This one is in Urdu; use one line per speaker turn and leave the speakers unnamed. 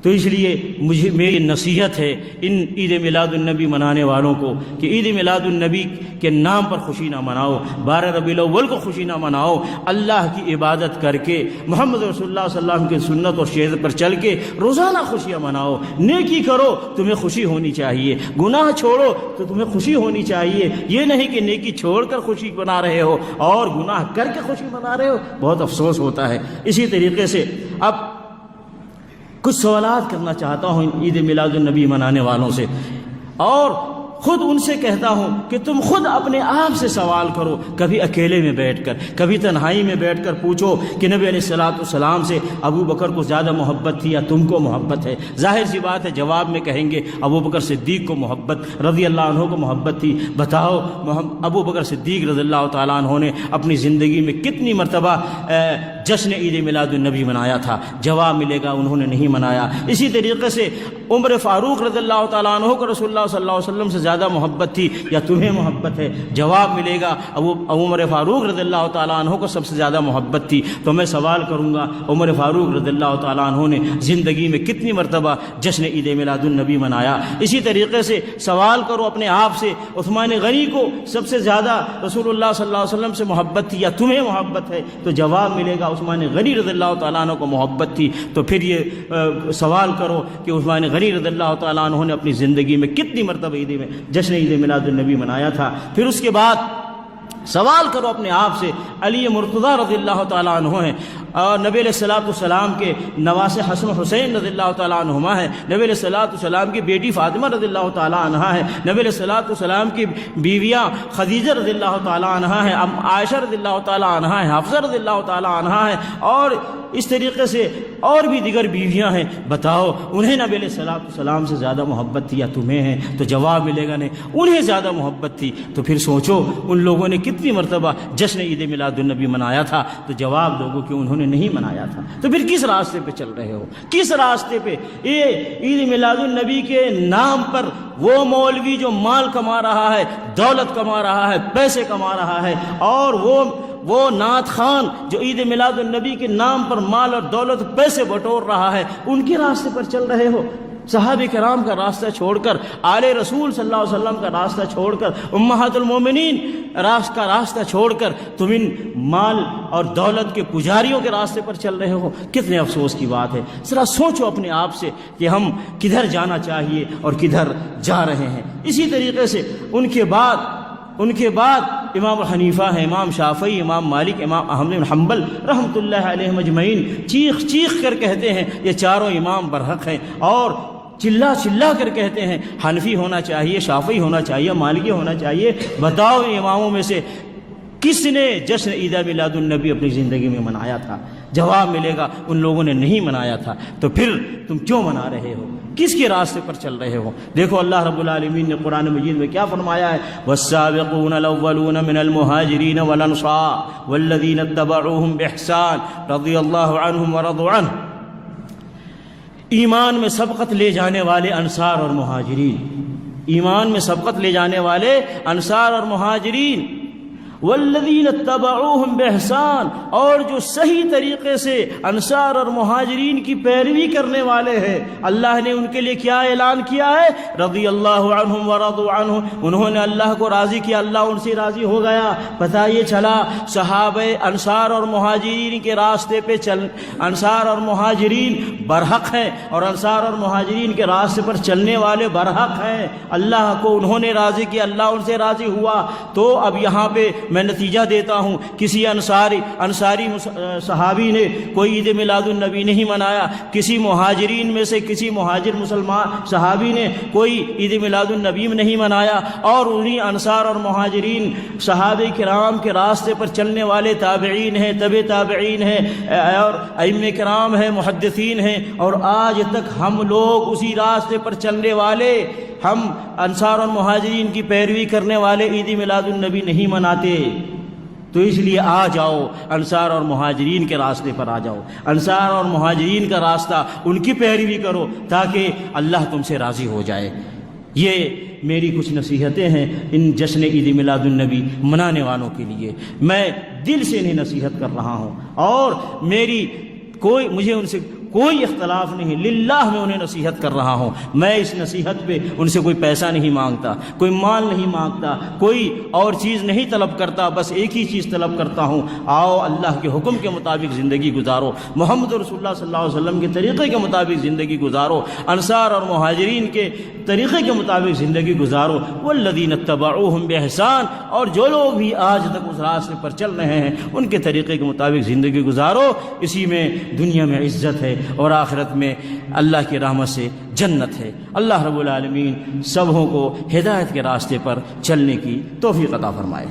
تو اس لیے میری نصیحت ہے ان عید میلاد النبی منانے والوں کو کہ عید میلاد النبی کے نام پر خوشی نہ مناؤ، 12 ربیع الاول کو خوشی نہ مناؤ، اللہ کی عبادت کر کے محمد رسول اللہ صلی اللہ علیہ وسلم کی سنت اور شریعت پر چل کے روزانہ خوشیاں مناؤ، نیکی کرو تمہیں خوشی ہونی چاہیے، گناہ چھوڑو تو تمہیں خوشی ہونی چاہیے، یہ نہیں کہ نیکی چھوڑ کر خوشی منا رہے ہو اور گناہ کر کے خوشی منا رہے ہو، بہت افسوس ہوتا ہے۔ اسی طریقے سے اب کچھ سوالات کرنا چاہتا ہوں عید میلاد النبی منانے والوں سے، اور خود ان سے کہتا ہوں کہ تم خود اپنے آپ سے سوال کرو، کبھی اکیلے میں بیٹھ کر، کبھی تنہائی میں بیٹھ کر پوچھو کہ نبی علیہ السلام سے ابو بکر کو زیادہ محبت تھی یا تم کو محبت ہے؟ ظاہر سی بات ہے جواب میں کہیں گے ابو بکر صدیق کو محبت رضی اللہ عنہ کو محبت تھی۔ بتاؤ ابو بکر صدیق رضی اللہ تعالیٰ عنہ نے اپنی زندگی میں کتنی مرتبہ جشن عید میلاد النبی منایا تھا؟ جواب ملے گا انہوں نے نہیں منایا۔ اسی طریقے سے عمر فاروق رضی اللہ تعالیٰ عنہ کو رسول اللہ صلی اللہ علیہ وسلم سے زیادہ محبت تھی یا تمہیں محبت ہے؟ جواب ملے گا عمر فاروق رضی اللہ تعالیٰ عنہ کو سب سے زیادہ محبت تھی۔ تو میں سوال کروں گا عمر فاروق رضی اللہ تعالیٰ عنہ نے زندگی میں کتنی مرتبہ جشن عید میلاد النبی منایا؟ اسی طریقے سے سوال کرو اپنے آپ سے عثمان غنی کو سب سے زیادہ رسول اللہ صلی اللہ علیہ وسلم سے محبت تھی یا تمہیں محبت ہے؟ تو جواب ملے گا عثمان غنی رضی اللہ تعالیٰ عنہ کو محبت تھی۔ تو پھر یہ سوال کرو کہ عثمان غنی رضی اللہ تعالیٰ عنہ نے اپنی زندگی میں کتنی مرتبہ جشن عید میلاد النبی منایا تھا؟ پھر اس کے بعد سوال کرو اپنے آپ سے علی مرتضیٰ رضی اللہ تعالیٰ عنہ ہیں، اور نبی علیہ السلام کے نواسے حسن حسین رضی اللہ تعالیٰ عنہما ہیں، نبی علیہ السلام کی بیٹی فاطمہ رضی اللہ تعالیٰ عنہا ہے، نبی علیہ السلام کی بیویاں خدیجہ رضی اللہ تعالیٰ عنہا ہیں، عائشہ رضی اللہ تعالیٰ عنہا ہیں، حفصہ رضی اللہ تعالیٰ عنہا ہیں، اور اس طریقے سے اور بھی دیگر بیویاں ہیں۔ بتاؤ انہیں نبی علیہ السلام سے زیادہ محبت تھی یا تمہیں ہیں؟ تو جواب ملے گا نہیں، انہیں زیادہ محبت تھی۔ تو پھر سوچو ان لوگوں نے کتنی مرتبہ جشن عید میلاد النبی منایا تھا؟ تو جواب دو کہ انہوں نے نہیں منایا تھا۔ تو پھر کس راستے پہ چل رہے ہو؟ کس راستے پہ؟ یہ عید میلاد النبی کے نام پر وہ مولوی جو مال کما رہا ہے، دولت کما رہا ہے، پیسے کما رہا ہے، اور وہ نعت خان جو عید میلاد النبی کے نام پر مال اور دولت پیسے بٹور رہا ہے، ان کے راستے پر چل رہے ہو؟ صحابہ کرام کا راستہ چھوڑ کر، آل رسول صلی اللہ علیہ وسلم کا راستہ چھوڑ کر، امہات المومنین کا راستہ چھوڑ کر تم ان مال اور دولت کے پجاریوں کے راستے پر چل رہے ہو۔ کتنے افسوس کی بات ہے۔ ذرا سوچو اپنے آپ سے کہ ہم کدھر جانا چاہیے اور کدھر جا رہے ہیں۔ اسی طریقے سے ان کے بعد امام حنیفہ ہیں، امام شافعی، امام مالک، امام احمد بن حنبل رحمۃ اللہ علیہ مجمعین چیخ کر کہتے ہیں یہ چاروں امام برحق ہیں، اور چلا کر کہتے ہیں حنفی ہونا چاہیے، شافعی ہونا چاہیے، مالکی ہونا چاہیے۔ بتاؤ ان اماموں میں سے کس نے جشن عید میلاد النبی اپنی زندگی میں منایا تھا؟ جواب ملے گا ان لوگوں نے نہیں منایا تھا۔ تو پھر تم کیوں منا رہے ہو؟ کس کے راستے پر چل رہے ہو؟ دیکھو اللہ رب العالمین نے قرآن مجید میں کیا فرمایا ہے، والسابقون الاولون من المہاجرین والانصار والذین اتبعوہم باحسان رضی اللہ عنہم ورضوا عنہ۔ ایمان میں سبقت لے جانے والے انصار اور مہاجرین، ایمان میں سبقت لے جانے والے انصار اور مہاجرین، والذین اتبعوہم باحسان، اور جو صحیح طریقے سے انصار اور مہاجرین کی پیروی کرنے والے ہیں، اللہ نے ان کے لیے کیا اعلان کیا ہے؟ رضی اللہ عنہم ورضوا عنہ، انہوں نے اللہ کو راضی کیا، اللہ ان سے راضی ہو گیا۔ پتہ یہ چلا صحابہ انصار اور مہاجرین کے راستے پہ انصار اور مہاجرین برحق ہیں، اور انصار اور مہاجرین کے راستے پر چلنے والے برحق ہیں۔ اللہ کو انہوں نے راضی کیا، اللہ ان سے راضی ہوا۔ تو اب یہاں پہ میں نتیجہ دیتا ہوں، کسی انصاری صحابی نے کوئی عید میلاد النبی نہیں منایا، کسی مہاجرین میں سے کسی مہاجر مسلمان صحابی نے کوئی عید میلاد النبی نہیں منایا، اور انہی انصار اور مہاجرین صحابہ کرام کے راستے پر چلنے والے تابعین ہیں، تبع تابعین ہیں، اور ائمہ کرام ہیں، محدثین ہیں، اور آج تک ہم لوگ اسی راستے پر چلنے والے، ہم انصار اور مہاجرین کی پیروی کرنے والے عید میلاد النبی نہیں مناتے۔ تو اس لیے آ جاؤ انصار اور مہاجرین کے راستے پر آ جاؤ، انصار اور مہاجرین کا راستہ، ان کی پیروی کرو تاکہ اللہ تم سے راضی ہو جائے۔ یہ میری کچھ نصیحتیں ہیں ان جشن عید میلاد النبی منانے والوں کے لیے، میں دل سے انہیں نصیحت کر رہا ہوں، اور مجھے ان سے کوئی اختلاف نہیں، للہ میں انہیں نصیحت کر رہا ہوں، میں اس نصیحت پہ ان سے کوئی پیسہ نہیں مانگتا، کوئی مال نہیں مانگتا، کوئی اور چیز نہیں طلب کرتا، بس ایک ہی چیز طلب کرتا ہوں، آؤ اللہ کے حکم کے مطابق زندگی گزارو، محمد رسول اللہ صلی اللہ علیہ وسلم کے طریقے کے مطابق زندگی گزارو، انصار اور مہاجرین کے طریقے کے مطابق زندگی گزارو، والذین اتبعوہم بإحسان، اور جو لوگ بھی آج تک اس راستے پر چل رہے ہیں ان کے طریقے کے مطابق زندگی گزارو، اسی میں دنیا میں عزت ہے اور آخرت میں اللہ کی رحمت سے جنت ہے۔ اللہ رب العالمین سبوں کو ہدایت کے راستے پر چلنے کی توفیق عطا فرمائے۔